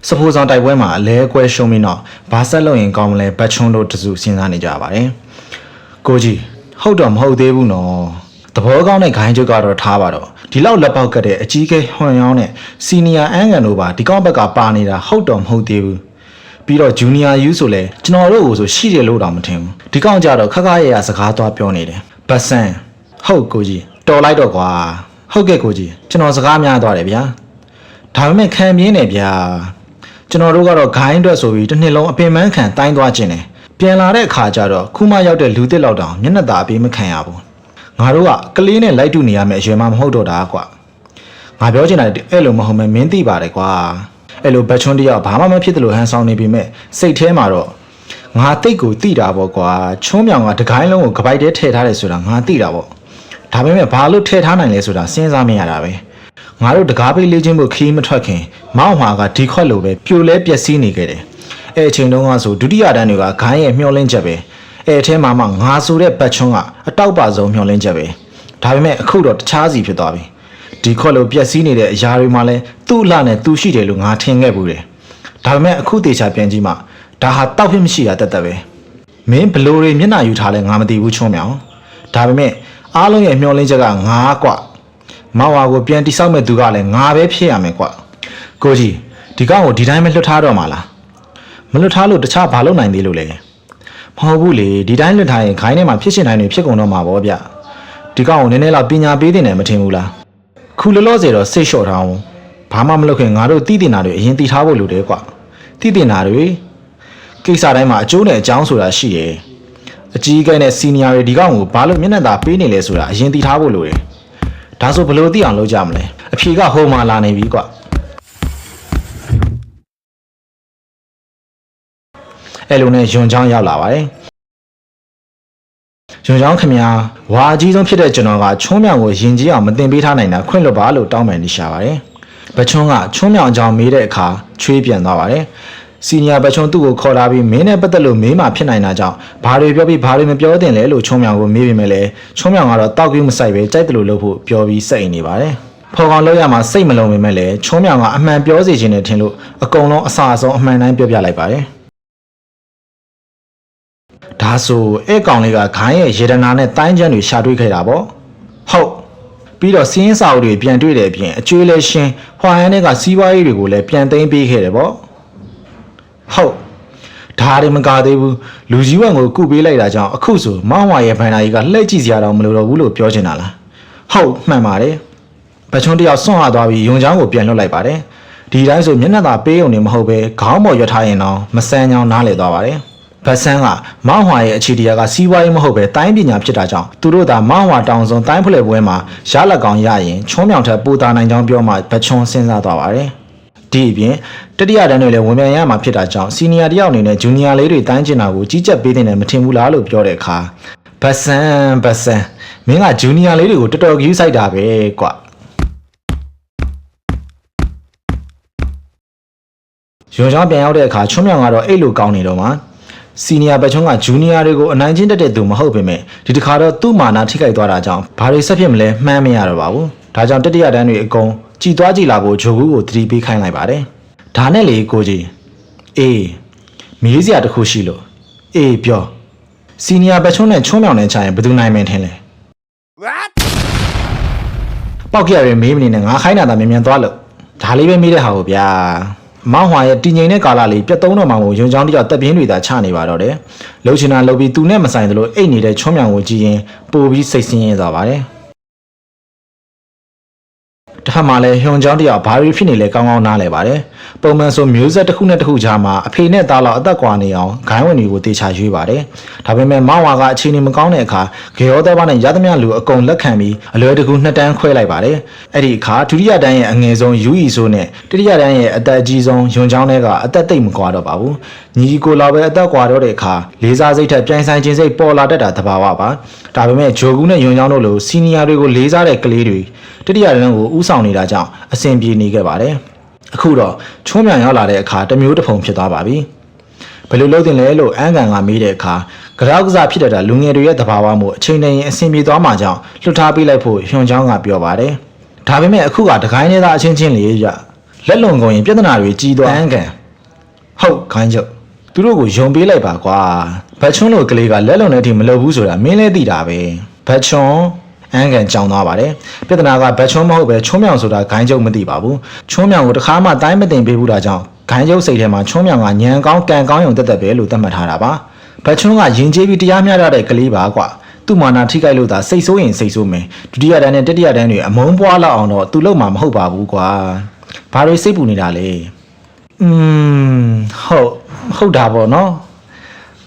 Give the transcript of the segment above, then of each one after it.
စဖိုးဆောင်တိုက်ပွဲမှာအလဲကွဲရှုံးပြီးတော့ဘာဆက်လို့ရင်ကောင်းမလဲဘတ်ချွန်းတို့တစုစဉ်းစားနေကြပါတယ်ကိုကြီးဟုတ်တော့မဟုတ်သေးဘူးနော်သဘောကောင်းတဲ့ဂိုင်းချုပ်ကတော့ထားပါတော့ဒီလောက်လက်ပေါက်ကတဲ့အကြီးကဲဟွန်ရောင်းနဲ့စီနီယာအန်ကန်တို့ပါဒီကောက်ဘက်ကပါနေတာဟုတ်တော့မဟုတ်သေးဘူးပြီးတော့ဂျူနီယာယူဆိုလဲကျွန်တော်တို့ကိုဆိုရှိတယ်လို့တော့မထင်ဘူးဒီကောက်ကြတော့ခက်ခါရရစကားသွားပြောနေတယ်ဘတ်ဆန်ဟုတ်ကိုကြီးတော်လိုက်တော့ကွာဟုတ်ကဲ့ကိုကြီးကျွန်တော်စကားများသွားတယ်ဗျာဒါပေမဲ့ခံပြင်းနေဗျာကျွန်တော်တို့ကတော့ဂိုင်းအတွက်ဆိုပြီးတစ်နှစ်လုံးအပင်ပန်းခံတိုင်းသွားခြင်းတယ်ပြန်လာတဲ့အခါကျတော့ခုမှရောက်တဲ့လူတစ်လောက်တောင်မျက်နှာသာအပေးမခံရဘူးငါတို့ကကလေးနဲ့လိုက်တူနေရမယ့်အရွယ်မှမဟုတ်တော့တာကွာငါပြောချင်တာအဲ့လိုမဟုတ်မဲမင်းသိပါတယ်ကွာအဲ့လိုဘတ်ချွန်းတယောက်ဘာမှမဖြစ်တယ်လို့ဟန်ဆောင်နေပြီမဲ့စိတ်ထဲမှာတော့ငါတိတ်ကိုတိတာပေါ့ကွာချုံးမြောင်ကတကိုင်းလုံးကိုကပိုက်တဲထည့်ထားတယ်ဆိုတာငါတိတာပေါ့ဒါပေမဲ့ဘာလို့ထည့်ထားနိုင်လဲဆိုတာစဉ်းစားမရတာပဲငါတို့တကားပိတ်လေးချင်းဖို့ခီးမထွက်ခင်မောက်မှာကဒီခွက်လိုပဲပြိုလဲပျက်စီးနေခဲ့တယ်အဲ့အချိန်တုန်းကဆိုဒုတိယတန်းတွေကဂိုင်းရဲ့မျောလင်းချက်ပဲအဲ့အထဲမှာမှငါဆိုတဲ့ဘတ်ချွန်းကအတောက်ပါဆုံးမျောလင်းချက်ပဲဒါပေမဲ့အခုတော့တခြားစီဖြစ်သွားပြီဒီခွက်လိုပျက်စီးနေတဲ့အရာတွေမှလည်းသူ့အလှနဲ့သူရှိတယ်လို့ငါထင်ခဲ့ဘူးတယ်ဒါပေမဲ့အခုတေချာပြန်ကြည့်မှဒါဟာတောက်ဖြစ်မရှိတာတတ်တတ်ပဲမင်းဘလိုတွေမျက်နှာယူထားလဲငါမသိဘူးချုံးမြောင်ဒါပေမဲ့အားလုံးရဲ့မျောလင်းချက်ကငါကွမောင်ဝါကိုပြန်တိဆောက်မဲ့သူကလည်းငါပဲဖြစ်ရမယ်ကွကိုကြီးဒီကောင်ကိုဒီတိုင်းပဲလွတ်ထားတော့မှာလားမလွတ်ထားလို့တခြားဘာလုပ်နိုင်သေးလို့လဲမဟုတ်ဘူးလေဒီတိုင်းလွတ်ထားရင်ခိုင်းထဲမှာဖြစ်ရှင်တိုင်းတွေဖြစ်ကုန်တော့မှာပေါ့ဗျဒီကောင်ကိုနည်းနည်းလောက်ပညာပေးတင်တယ်မထင်ဘူးလားခုလောလောဆယ်တော့စိတ်လျှော့ထားအောင်ဘာမှမလုပ်ခင်ငါတို့တည်တင်တာတွေအရင်တည်ထားဖို့လိုတယ်ကွတည်တင်တာတွေကိစ္စတိုင်းမှာအကျိုးနဲ့အကြောင်းဆိုတာရှိတယ်အကြီးအကဲနဲ့စီနီယာတွေဒီကောင်ကိုဘာလို့မျက်နှာသာပေးနေလဲဆိုတာအရင်တည်ထားဖို့လိုတယ်ဒါဆိုဘယ်လိုသိအောင်လုပ်ကြမလဲအဖြေကဟိုမှာလာနေပြီကွအဲ့လိုနဲ့ယွန်ချောင်းရောက်လာပါတယ်ယွန်ချောင်းခင်ဗျာဝါအကြီးဆုံးဖြစ်တဲ့ကျွန်တော်ကချုံးမြောင်ကိုယင်ကြီးအောင်မတင်ပေးထားနိုင်တာခွင့်လွတ်ပါလို့တောင်းပန်နေရှာပါတယ်ဘချွန်းကချုံးမြောင်အကြောင်းမေးတဲ့အခါချွေးပြန်သွားပါတယ်စီနီယာဘချွန်းသူ့ကိုခေါ်လာပြီးမင်းနဲ့ပတ်သက်လို့မေးမှဖြစ်နိုင်တာကြောင့်ဘာတွေပြောပြီးဘာတွေမပြောသင့်လဲလို့ချုံးမြောင်ကိုမေးပေမဲ့လည်းချုံးမြောင်ကတော့တောက်ကြီးမဆိုင်ပဲကြိုက်တယ်လို့လုပ်ဖို့ပြောပြီးစိတ်နေပါတယ်ဖော်ကောင်လောက်ရမှာစိတ်မလုံးပေမဲ့လည်းချုံးမြောင်ကအမှန်ပြောစီခြင်းနဲ့ထင်လို့အကုန်လုံးအစာအဆုံးအမှန်တိုင်းပြောပြလိုက်ပါတယ်ဒါဆိုအဲ့ကောင်လေးကခိုင်းရဲ့ရေဒနာနဲ့တိုင်းချမ်းတွေရှာတွေ့ခဲ့တာပေါ့ဟုတ်ပြီးတော့စီးရင်စာအုပ်တွေပြန်တွေ့တဲ့အပြင်အကျွေးလဲရှင်းဟွာရန်နဲ့ကစီးပွားရေးတွေကိုလည်းပြန်သိမ်းပေးခဲ့တယ်ပေါ့ဟုတ်ဒါတွေမကသေးဘူးလူကြီးဝံကိုကုပေးလိုက်တာကြောင့်အခုဆိုမောင်ဝါရဲ့ဘန်နာကြီးကလှည့်ကြည့်စရာတော့မလိုတော့ဘူးလို့ပြောချင်တာလားဟုတ်မှန်ပါတယ်ဘချွန်းတယောက်စွန့်ရသွားပြီးယုံချောင်းကိုပြန်လွတ်လိုက်ပါတယ်ဒီတိုင်းဆိုမျက်နှာသာပေးုံနေမဟုတ်ပဲခေါင်းပေါ်ရွက်ထားရင်တော့မဆန်းချောင်းနားလေသွားပါတယ်ဘတ်ဆန်းကမောင်ဝါရဲ့အခြေတရားကစီးပွားရေးမဟုတ်ပဲတိုင်းပညာဖြစ်တာကြောင့်သူတို့သာမောင်ဝါတောင်စုံတိုင်းဖလှယ်ပွဲမှာရလက်ကောင်ရရင်ချုံးမြောင်ထက်ပူတာနိုင်ကြောင်းပြောမှဘချွန်းစဉ်းစားသွားပါတယ်ဒီအပြင်တတိယတန်းတွေလည်းဝင်ပြန်ရမှာဖြစ်တာကြောင့်စီနီယာတယောက်အနေနဲ့ဂျူနီယာလေးတွေတိုင်းကျင်တာကိုကြီးကြပ်ပေးတဲ့နဲ့မထင်ဘူးလားလို့ပြောတဲ့အခါဘတ်ဆန်မင်းကဂျူနီယာလေးတွေကိုတော်တော်ကြီးစိုက်တာပဲကွရွှေချောင်းပြန်ရောက်တဲ့အခါချုံးမြောင်ကတော့အဲ့လိုကောင်းနေတော့မှစီနီယာဘတ်ချွန်းကဂျူနီယာတွေကိုအနိုင်ကျင့်တတ်တဲ့သူမဟုတ်ပေမဲ့ဒီတစ်ခါတော့သူ့မာနာထိခိုက်သွားတာကြောင့်ဘာတွေဆက်ဖြစ်မလဲမှန်းမရတော့ပါဘူးဒါကြောင့်တတိယတန်းတွေအကုန်ကြည်သွားကြည်လာဖို့ဂျိုကူကိုသတိပေးခိုင်းလိုက်ပါတယ်ဒါနဲ့လေကိုကြီးအေးမေးစရာတခုရှိလို့အေးပြောစီနီယာဘတ်ချွန်းနဲ့ချုံးမြောင်နဲ့ချရင်ဘယ်သူနိုင်မင်းထင်လဲ What ပေါက်ကြရမေးမနေနဲ့ငါခိုင်းတာသာမြန်သွားလို့ဒါလေးပဲမေးတဲ့ဟာကိုဗျာမောင်ဟွာရဲ့တည်ငြိမ်တဲ့ကာလလေးပြတ်သုံးတော့မှကိုယုံချောင်းတယောက်တက်ပြင်းတွေသာချနေပါတော့တယ်လှုပ်ချင်တာလှုပ်ပြီးသူနဲ့မဆိုင်သလိုအိတ်နေတဲ့ချုံးမြောင်ကိုကြည့်ရင်ပိုပြီးစိတ်ဆင်းရဲသွားပါတယ်တခါမှလည်းဟွန်ချောင်းတယောက်ဘာတွေဖြစ်နေလဲကောင်းကောင်းနားလဲပါတယ်ပုံမှန်ဆိုမျိုးဆက်တစ်ခုနဲ့တစ်ခုကြားမှာအဖေနဲ့သားလောက်အသက်ကွာနေအောင်ဂိုင်းဝင်တွေကိုတေချာရွေးပါတယ်ဒါပေမဲ့မောင်ဝါကအခြေအနေမကောင်းတဲ့အခါဂေယောသားပါနဲ့ရသမျှလူအကုန်လက်ခံပြီးအလွယ်တကူနှစ်တန်းခွဲလိုက်ပါတယ်အဲ့ဒီအခါဒုတိယတန်းရဲ့အငယ်ဆုံးယူအီဆိုနဲ့တတိယတန်းရဲ့အသက်အကြီးဆုံးယွန်ချောင်းတွေကအသက်သိပ်မကွာတော့ပါဘူးညီကိုလာပဲအသက်ကွာတော့တဲ့အခါလေးစားစိတ်ထက်ပြိုင်ဆိုင်ခြင်းစိတ်ပေါ်လာတတ်တာသဘာဝပါဒါပေမဲ့ဂျိုကူနဲ့ယွန်ချောင်းတို့လိုစီနီယာတွေကိုလေးစားတဲ့ကလေးတွေတတိယတန်းကိုဥဆောင်နေတာကြောင့်အဆင်ပြေနေခဲ့ပါတယ်အခုတော့ချုံးမြောင်ရောက်လာတဲ့အခါတမျိုးတစ်ဖုံဖြစ်သွားပါပြီဘယ်လိုလုပ်တင်လဲလို့အန်ကန်ကမေးတဲ့အခါကြောက်ကစားဖြစ်တဲ့လူငယ်တွေရဲ့သဘာဝမှုအချိန်နဲ့ရင်အဆင်ပြေသွားမှကြောင့်လွတ်ထားပေးလိုက်ဖို့ဟွန်ချောင်းကပြောပါတယ်ဒါပေမဲ့အခုကတကိုင်းနေတာအချင်းချင်းလေးရ လက်လွန်ကုန်ရင်ပြဿနာတွေကြီးသွားအန်းကန်ဟုတ်ခိုင်းချုပ်သူတို့ကိုယုံပေးလိုက်ပါကွာဘတ်ချွန်းလိုကလေးကလက်လွန်တဲ့အထိမလုပ်ဘူးဆိုတာမင်းလည်းသိတာပဲဘတ်ချွန်းအန်းကန်ကြောင်သွားပါတယ်ပြဿနာကဘတ်ချွန်းမဟုတ်ပဲချွန်းမြောင်ဆိုတာခိုင်းချုပ်မသိပါဘူးချွန်းမြောင်ကိုတခါမှတိုင်းမတင်ပေးဘူးတာကြောင့်ခိုင်းချုပ်စိတ်ထဲမှာချွန်းမြောင်ကညံကောင်းကန်ကောင်းရုံတက်ပဲလို့သတ်မှတ်ထားတာပါဘတ်ချွန်းကရင်ကျေးပြီးတရားမျှတတဲ့ကလေးပါကွာသူ့မာနာထိခိုက်လို့သာစိတ်ဆိုးရင်စိတ်ဆိုးမယ်ဒုတိယတန်းနဲ့တတိယတန်းတွေအမုန်းပွားလောက်အောင်တော့သူ့လုံးမှာမဟုတ်ပါဘူးကွာဘာတွေစိတ်ပူနေတာလဲဟုတ်တာပေါ့နော်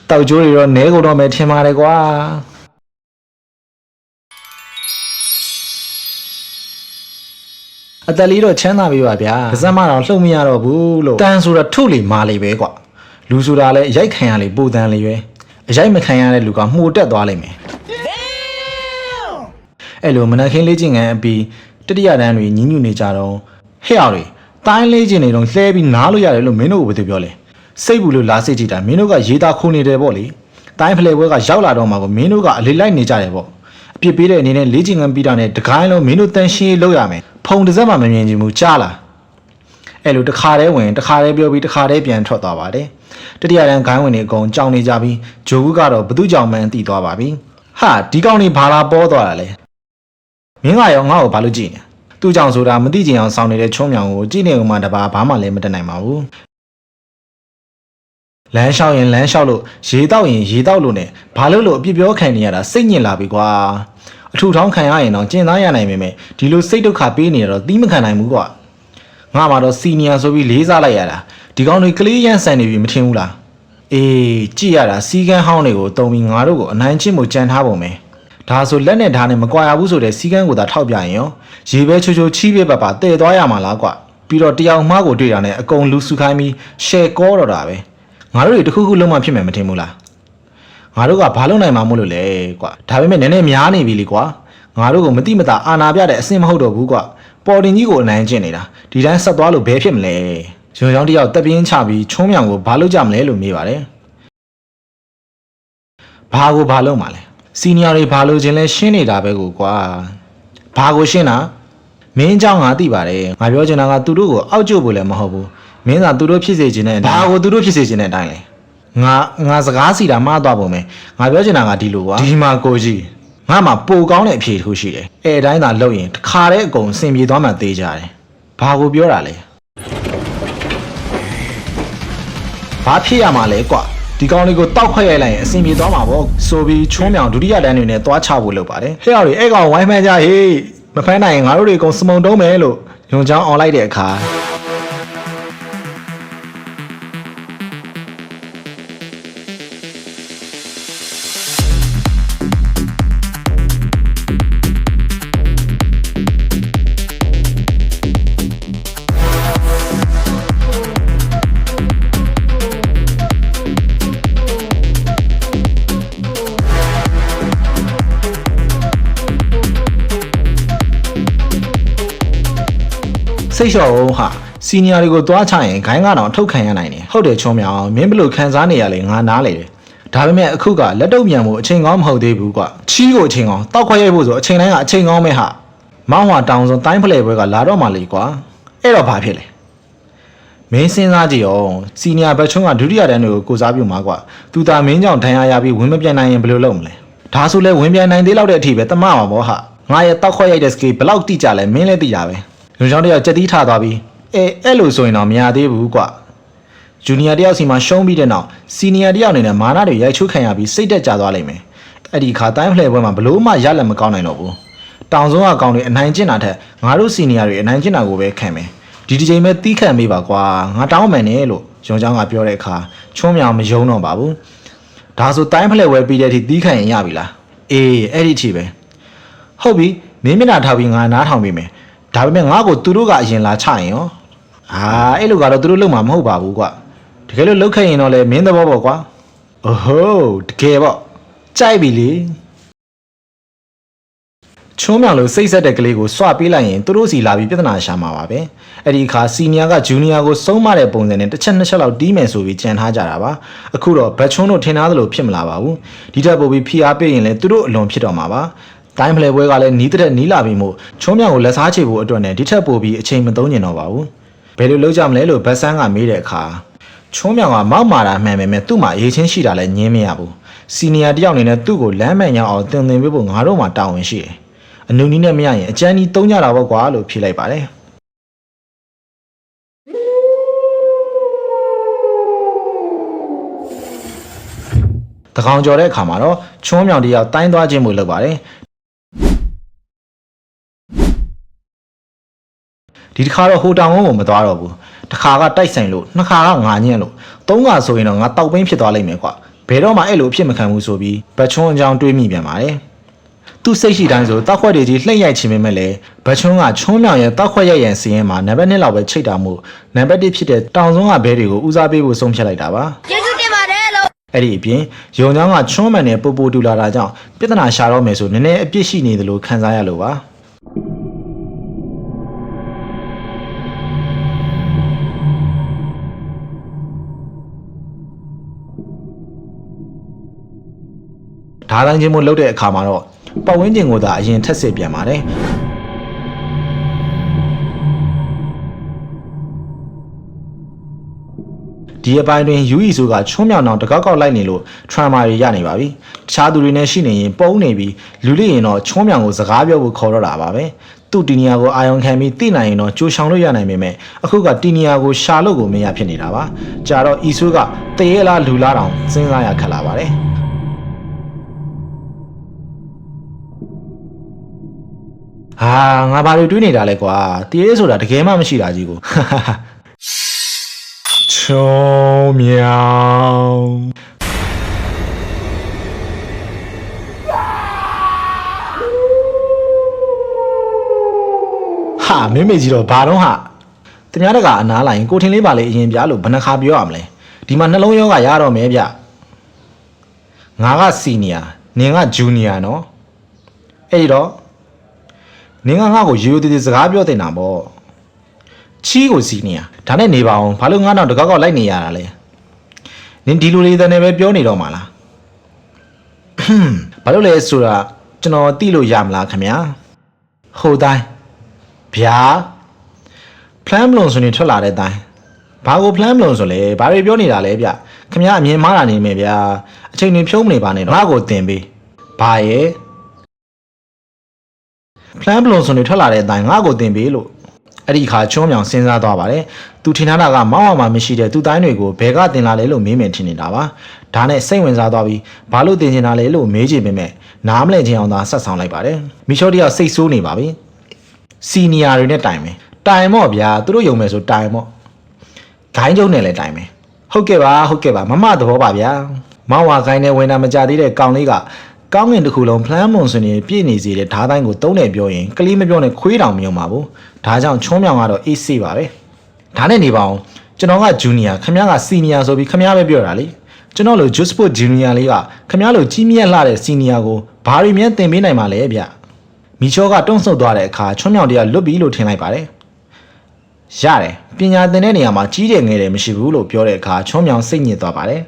တောက်ကျိုးတွေတော့နဲကုန်တော့မယ်ထင်ပါတယ်ကွာအသက်လေးတော့ချမ်းသာပြီပါဗျာပါဇက်မတော့လှုပ်မရတော့ဘူးလို့တန်ဆိုတာထုလေမာလေပဲကွာလူဆိုတာလည်းအရိုက်ခံရလေပိုတန်လေပဲအရိုက်မခံရတဲ့လူကမှုတက်သွားလိမ့်မယ်အဲ့လိုမနက်ခင်းလေးကျင်ကန်အပြီးတတိယတန်းတွေညှဉ်းညူနေကြတော့ဟဲ့အောင်တွေတိုင်းလေးကျင်နေတော့လှဲပြီးနားလို့ရတယ်လို့မင်းတို့ကဘယ်သူပြောလဲစိတ်ဘူးလို့လာစိတ်ကြည့်တာမင်းတို့ကရေးသားခိုးနေတယ်ပေါ့လေတိုင်းဖလှယ်ပွဲကရောက်လာတော့မှကိုမင်းတို့ကအလေးလိုက်နေကြတယ်ပေါ့အပြစ်ပေးတဲ့အနေနဲ့လေးကျင်ကန်ပြီးတာနဲ့တကိုင်းလုံးမင်းတို့တန်ရှင်းလုပ်ရမယ်ဖုံတစ်စက်မှမမြင်ချင်ဘူးကြားလားအဲ့လိုတခါတည်းဝင်တခါတည်းပြောပြီးတခါတည်းပြန်ထွက်သွားပါတယ်တတိယတန်းဂိုင်းဝင်တွေအကုန်ကြောင်နေကြပြီးဂျိုဘူးကတော့ဘသူကြောင်မှန်းသိသွားပါပြီဟာဒီကောင်တွေဘာလာပေါ်သွားတာလဲမင်းကရောငါ့ကိုဘာလို့ကြည့်နေသူ့ကြောင့်ဆိုတာမသိချင်အောင်စောင်းနေတဲ့ချုံးမြောင်ကိုကြည့်နေဦးမှတပါဘာမှလည်းမတက်နိုင်ပါဘူးလမ်းလျှောက်ရင်လမ်းလျှောက်လို့ရေတောက်ရင်ရေတောက်လို့ ਨੇ ဘာလို့လို့အပြစ်ပြောခံနေရတာစိတ်ညစ်လာပြီကွာအထူထောင်းခံရရင်တော့ကျင်သားရနိုင်ပေမဲ့ဒီလိုစိတ်ဒုက္ခပေးနေတော့သီးမခံနိုင်ဘူးကွာငါမှတော့စီနီယာဆိုပြီးလေးစားလိုက်ရတာဒီကောင်တွေကလေးရန်ဆန်နေပြီမထင်ဘူးလားအေးကြည့်ရတာစီကန်းဟောင်းတွေကိုတုံပြီးငါတို့ကိုအနိုင်ချင်းမှုကြံထားပုံပဲဒါဆိုလက်နဲ့ဓာတ်နဲ့မကွာရဘူးဆိုတဲ့စီကန်းကိုသာထောက်ပြရင်ရောရေပဲချိုချိုချီးပြပပတည်သွားရမှာလားကွာပြီးတော့တယောက်မှကိုတွေ့တာနဲ့အကုန်လူစုခိုင်းပြီးရှယ်ကောတော့တာပဲငါတို့တွေတခုခုလုံးမဖြစ်မယ်မထင်ဘူးလားငါတို့ကဘာလုပ်နိုင်မှာမို့လို့လဲကွာဒါပေမဲ့နည်းနည်းများနေပြီလေကွာငါတို့ကိုမတိမတာအာနာပြတဲ့အဆင်မဟုတ်တော့ဘူးကွာပေါ်တင်ကြီးကိုအနိုင်ကျင့်နေတာဒီတိုင်းဆက်သွားလို့ဘဲဖြစ်မလဲရုံချောင်းတယောက်တက်ပြင်းချပြီးချုံးမြောင်ကိုဘာလုပ်ကြမလဲလို့မေးပါတယ်ဘာလုပ်မှာလဲစီနီယာတွေဘာလုပ်ခြင်းလဲရှင်းနေတာပဲကိုကွာဘာကိုရှင်းတာမင်းเจ้าငါသိပါတယ်ငါပြောချင်တာကသူတို့ကိုအောက်ကျဖို့လည်းမဟုတ်ဘူးမင်းသာသူတို့ဖြစ်စေခြင်းနဲ့ဘာကိုသူတို့ဖြစ်စေခြင်းနဲ့အတိုင်းလဲငါစကားစီတာမှားသွားပုံပဲငါပြောချင်တာကဒီလိုကွာဒီမှာကိုကြီးငါမှပိုကောင်းတဲ့အဖြေတစ်ခုရှိတယ်အဲ့တိုင်းသာလုပ်ရင်တစ်ခါတည်းအကုန်အဆင်ပြေသွားမှသေးကြတယ်ဘာကိုပြောတာလဲဘာဖြစ်ရမှာလဲကွာဒီကောင်လေးကိုတောက်ခွက်ရိုက်လိုက်ရင်အဆင်ပြေသွားမှာပေါ့ဆိုပြီးချုံးမြောင်ဒုတိယတန်းတွေနဲ့သွားချဖို့လုပ်ပါတယ်ဟဲ့အောင်အဲ့ကောင်ဝိုင်းမှန်းကြဟေးမဖမ်းနိုင်ရင်ငါတို့တွေအကုန်စမုံတုံးမယ်လို့ယုံချောင်းအောင်လိုက်တဲ့အခါစိတ်လျှော့အောင်ဟာစီနီယာတွေကိုသွားချရင်ဂိုင်းကတော့ထုတ်ခံရနိုင်တယ်ဟုတ်တယ်ချုံးမြောင်မင်းဘလို့ခံစားနေရလဲငါနားလေတယ်ဒါပေမဲ့အခုကလက်တော့ပြန်ဖို့အချိန်ကောင်းမဟုတ်သေးဘူးကွာချီးကိုအချိန်ကောင်းတောက်ခွက်ရိုက်ဖို့ဆိုအချိန်တိုင်းကအချိန်ကောင်းပဲဟာမောင်းဟွာတောင်စုံတိုင်းဖလဲပွဲကလာတော့မှလေကွာအဲ့တော့ဘာဖြစ်လဲမင်းစဉ်းစားကြည့်အောင်စီနီယာဘက်ချုံးကဒုတိယတန်းတွေကိုကိုစားပြုမှာကွာသူသာမင်းကြောင့်ဒဏ်ရာရပြီးဝင်မပြန်နိုင်ရင်ဘယ်လိုလုပ်မလဲဒါဆိုလဲဝင်ပြန်နိုင်သေးလောက်တဲ့အထိပဲတမမှာပေါ့ဟာငါရဲ့တောက်ခွက်ရိုက်တဲ့စကေးဘယ်လောက်တိကျလဲမင်းလည်းသိတာပဲလူချောင်းတယောက်ကြက်တီးထသွားပြီးအဲ့လိုဆိုရင်တော့မရသေးဘူးကွာဂျူနီယာတယောက်စီမှာရှုံးပြီးတဲ့နောက်စီနီယာတယောက်အနေနဲ့မာနတွေရိုက်ချိုးခံရပြီးစိတ်တက်ကြသွားလိမ့်မယ်အဲ့ဒီခါတိုင်းဖလှယ်ပွဲမှာဘလို့မှရလက်မကောင်းနိုင်တော့ဘူးတောင်စုံကကောင်းတွေအနိုင်ကျင့်တာထက်ငါတို့စီနီယာတွေအနိုင်ကျင့်တာကိုပဲခံမယ်ဒီတစ်ချိန်ပဲတီးခံမေးပါကွာငါတောင်းမှန်တယ်လို့ရုံချောင်းကပြောတဲ့အခါချုံးမြောင်မယုံတော့ပါဘူးဒါဆိုတိုင်းဖလှယ်ပွဲပြီးတဲ့အထိတီးခံရင်ရပြီလားအေးအဲ့ဒီအထိပဲဟုတ်ပြီမင်းမျက်နှာထောက်ပြီးငါနားထောင်ပေးမယ်ဒါပေမဲ့ငါ့ကိုသူတို့ကအရင်လာချရင်ရောအဲ့လိုကတော့သူတို့လုံမှာမဟုတ်ပါဘူးကွာတကယ်လို့လောက်ခဲ့ရင်တော့လေမင်းသဘောပေါ့ကွာအိုဟိုးတကယ်ပေါ့ကြိုက်ပြီလေချုံးမြောင်လို့စိတ်ဆက်တဲ့ကလေးကိုစွပေးလိုက်ရင်သူတို့စီလာပြီးပြဿနာရှာမှာပါပဲအဲ့ဒီအခါစီနီယာကဂျူနီယာကိုစုံးမတဲ့ပုံစံနဲ့တစ်ချက်နှစ်ချက်လောက်တီးမယ်ဆိုပြီးကြံထားကြတာပါအခုတော့ဘတ်ချုံတို့ထင်သားသလိုဖြစ်မလာပါဘူးဒီထက်ပိုပြီးဖိအားပေးရင်လည်းသူတို့အလွန်ဖြစ်တော့မှာပါတိုင်းဖလှယ်ပွဲကလည်းနီးတဲ့နီးလာပြီမို့ချုံးမြောင်ကိုလက်စားချေဖို့အတွက်နဲ့ဒီထက်ပိုပြီးအချိန်မသုံးကျင်တော့ပါဘူး ဘယ်လိုလုပ်ကြမလဲလို့ဘတ်ဆန်းကမေးတဲ့အခါချုံးမြောင်ကမောက်မာတာမှန်ပေမဲ့သူ့မှာအရေးချင်းရှိတာလည်းညင်းမရဘူးစီနီယာတယောက်အနေနဲ့သူ့ကိုလမ်းမှန်ရောက်အောင်တင်ပေးဖို့ငါတို့မှတာဝန်ရှိတယ်အနုနီးနဲ့မရရင်အကျန်းကြီးတုံးကြတာပေါ့ကွာလို့ဖြေလိုက်ပါတယ်တကောင်ကြော်တဲ့အခါမှာတော့ချုံးမြောင်တယောက်တိုင်းသွားခြင်းမှုလုပ်ပါတယ်ဒီတစ်ခါတော့ဟိုတောင်ဝန်းကိုမသွားတော့ဘူးတစ်ခါကတိုက်ဆိုင်လို့နှစ်ခါကငါညံ့လို့သုံးခါဆိုရင်တော့ငါတောက်ပင်းဖြစ်သွားလိမ့်မယ်ကွာဘယ်တော့မှအဲ့လိုအဖြစ်မခံဘူးဆိုပြီးဘတ်ချွန်းအကြောင်းတွေးမိပြန်ပါတယ်သူ့စိတ်ရှိတိုင်းဆိုတောက်ခွက်တွေကြီးလှိမ့်ရိုက်ချင်ပေမဲ့လည်းဘတ်ချွန်းကချုံးမြောင်ရဲ့တောက်ခွက်ရိုက်ရန်စီးရင်မှာနံပါတ်1လောက်ပဲချိတ်တာမို့နံပါတ်1ဖြစ်တဲ့တောင်စုံကဘဲတွေကိုဦးစားပေးဖို့ဆုံးဖြတ်လိုက်တာပါကျေးဇူးတင်ပါတယ်လို့အဲ့ဒီအပြင်ယုံချောင်းကချွန်းမှန်နဲ့ပူပူတူလာတာကြောင့်ပြဿနာရှာတော့မယ်ဆိုနည်းနည်းအပြစ်ရှိနေတယ်လို့ခံစားရလို့ပါဓာတ်တိုင်းချင်းမို့လှုပ်တဲ့အခါမှာတော့ပတ်ဝန်းကျင်ကိုသာအရင်ထက်စစ်ပြန်ပါတယ်ဒီအပိုင်းတွင်ယူအီဆိုကချုံးမြောင်အောင်တကောက်ကောက်လိုက်နေလို့ trauma တွေရနေပါပြီတခြားသူတွေနဲ့ရှိနေရင်ပုံနေပြီးလူလိရင်တော့ချုံးမြောင်ကိုစကားပြောဖို့ခေါ်တော့တာပါပဲသူ့တီနီယာကိုအာယုံခံပြီးသိနိုင်ရင်တော့ကြိုးချောင်လို့ရနိုင်ပေမဲ့အခုကတီနီယာကိုရှာလို့ကိုမရဖြစ်နေတာပါကြာတော့အီဆိုကတရေလားလူလားတောင်စဉ်းစားရခက်လာပါတယ်ဟာငါဘာတွေတွေးနေတာလဲကွာတရေဆိုတာတကယ်မှမရှိတာကြီးကိုချုံးမြောင်ဟာမင်းမေကြီးတော့ဘာတော့ဟာတ냐တကအနားလိုက်ကိုထင်းလေးပါလေအရင်ပြလို့ဘယ်နှခါပြောရမလဲဒီမှာနှလုံးရောဂါရတော့မယ်ဗျငါကစီနီယာနင်ကဂျူနီယာနော်အဲ့ဒီတော့နင်ကငါ့ကိုရိုးရိုးသေးသေးစကားပြောတင်တာပေါ့ချီးကိုစီနီယာဒါနဲ့နေပါအောင်ဘာလို့ငါတော့တကောက်ကောက်လိုက်နေရတာလဲနင်ဒီလိုလေးတန်းနဲ့ပဲပြောနေတော့မှာလားဘာလို့လဲဆိုတာကျွန်တော်သိလို့ရမလားခင်ဗျာဟိုတိုင်းဗျာ plan မလို့ဆိုရင်ထွက်လာတဲ့တိုင်းဘာကို plan မလို့ဆိုလဲဘာတွေပြောနေတာလဲဗျခင်ဗျာအမြင်မှားတာနေမယ်ဗျာအချိန်တွေဖြုံးမနေပါနဲ့တော့ငါ့ကိုတင်ပေးဘာရဲ့ plan မလို့ဆိုရင်ထွက်လာတဲ့အတိုင်းငါ့ကိုတင်ပေးလို့အဲ့ဒီခါချုံးမြောင်စဉ်းစားသွားပါတယ်သူထင်ထားတာကမောင်းအောင်မှမရှိတဲ့သူ့တိုင်းတွေကိုဘယ်ကတင်လာလဲလို့မေးမယ်ထင်နေတာပါဒါနဲ့စိတ်ဝင်စားသွားပြီးဘာလို့တင်နေတာလဲလို့မေးချင်ပေမဲ့နားမလည်ချင်အောင်သာဆက်ဆောင်လိုက်ပါတယ်မီချိုတယောက်စိတ်ဆိုးနေပါပြီစီနီယာတွေနဲ့တိုင်မယ်တိုင်မော့ဗျာသူတို့ယုံမယ်ဆိုတိုင်မော့ဂိုင်းကျုံနဲ့လည်းတိုင်မယ်ဟုတ်ကဲ့ပါမမသဘောပါဗျာမောင်းဝါဂိုင်းနဲ့ဝင်တာမကြသေးတဲ့ကောင်လေးကကောင်းငင်တစ်ခုလုံး plan မွန်ဆိုရင်ပြည့်နေစေတဲ့ဓာတ်တိုင်းကိုတုံးတယ်ပြောရင်ကလေးမပြောနဲ့ခွေးတောင်မယုံပါဘူးဒါကြောင့်ချုံးမြောင်ကတော့အေးဆေးပါပဲဒါနဲ့နေပါအောင်ကျွန်တော်ကဂျူနီယာခင်ဗျားကစီနီယာဆိုပြီးခင်ဗျားပဲပြောတာလေကျွန်တော်လို Just Sport Junior လေးကခင်ဗျားလိုကြီးမြတ်လှတဲ့စီနီယာကိုဘာတွေမြန်သင်ပေးနိုင်မှာလဲဗျမီချောကတုံ့ဆုတ်သွားတဲ့အခါချုံးမြောင်တရလွတ်ပြီလို့ထင်လိုက်ပါတယ်ရတယ်ပညာသင်တဲ့နေရာမှာကြီးတယ်ငယ်တယ်မရှိဘူးလို့ပြောတဲ့အခါချုံးမြောင်စိတ်ညစ်သွားပါတယ်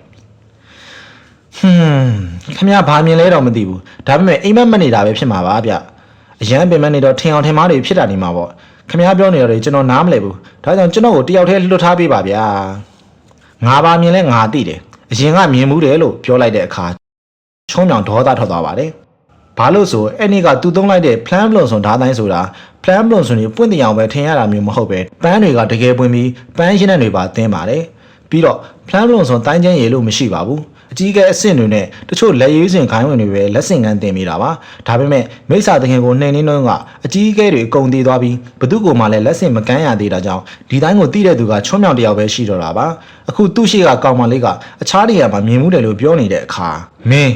ခင်ဗျားဘာမြင်လဲတော့မသိဘူးဒါပေမဲ့အိမ်မက်မနေတာပဲဖြစ်မှာပါဗျအရန်ပင်မနေတော့ထင်အောင်ထင်မှားတွေဖြစ်တာနေမှာပေါ့ခင်ဗျားပြောနေတော့ကျွန်တော်နားမလဲဘူးဒါကြောင့်ကျွန်တော်ကိုတယောက်တည်းလွတ်ထားပေးပါဗျာငါဘာမြင်လဲငါသိတယ်အရင်ကမြင်မှုတယ်လို့ပြောလိုက်တဲ့အခါချုံးမြောင်ဒေါသထွက်သွားပါတယ်ဘာလို့ဆိုအဲ့ဒီကသူသုံးလိုက်တဲ့ plan ဘလွန်ဆိုဓာတ်တိုင်းဆိုတာ plan ဘလွန်ဆိုရင်ပွင့်တရားပဲထင်ရတာမျိုးမဟုတ်ပဲပန်းတွေကတကယ်ပွင့်ပြီးပန်းရင်းတဲ့တွေပါသင်းပါတယ်ပြီးတော့ plan ဘလွန်ဆိုတိုင်းကျန်းရည်လို့မရှိပါဘူးအကြီးကအဆင့်တွေနဲ့တချို့လက်ရွေးစင်ခိုင်းဝင်တွေပဲလက်ဆင့်ကမ်းတင်မိတာပါဒါပေမဲ့မိစ္ဆာတခင်ကိုနှိမ်နှင်းတော့ကအကြီးအကဲတွေအကုန်တည်သွားပြီးဘသူ့ကိုမှလည်းလက်ဆင့်မကမ်းရသေးတာကြောင့်ဒီတိုင်းကိုတိတဲ့သူကချုံးမြောင်တယောက်ပဲရှိတော့တာပါအခုသူ့ရှိကကောင်မလေးကအခြားနေရာမှာမြင်မှုတယ်လို့ပြောနေတဲ့အခါမင်း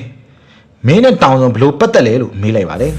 နဲ့တောင်စုံဘလို့ပတ်သက်လဲလို့မေးလိုက်ပါတယ်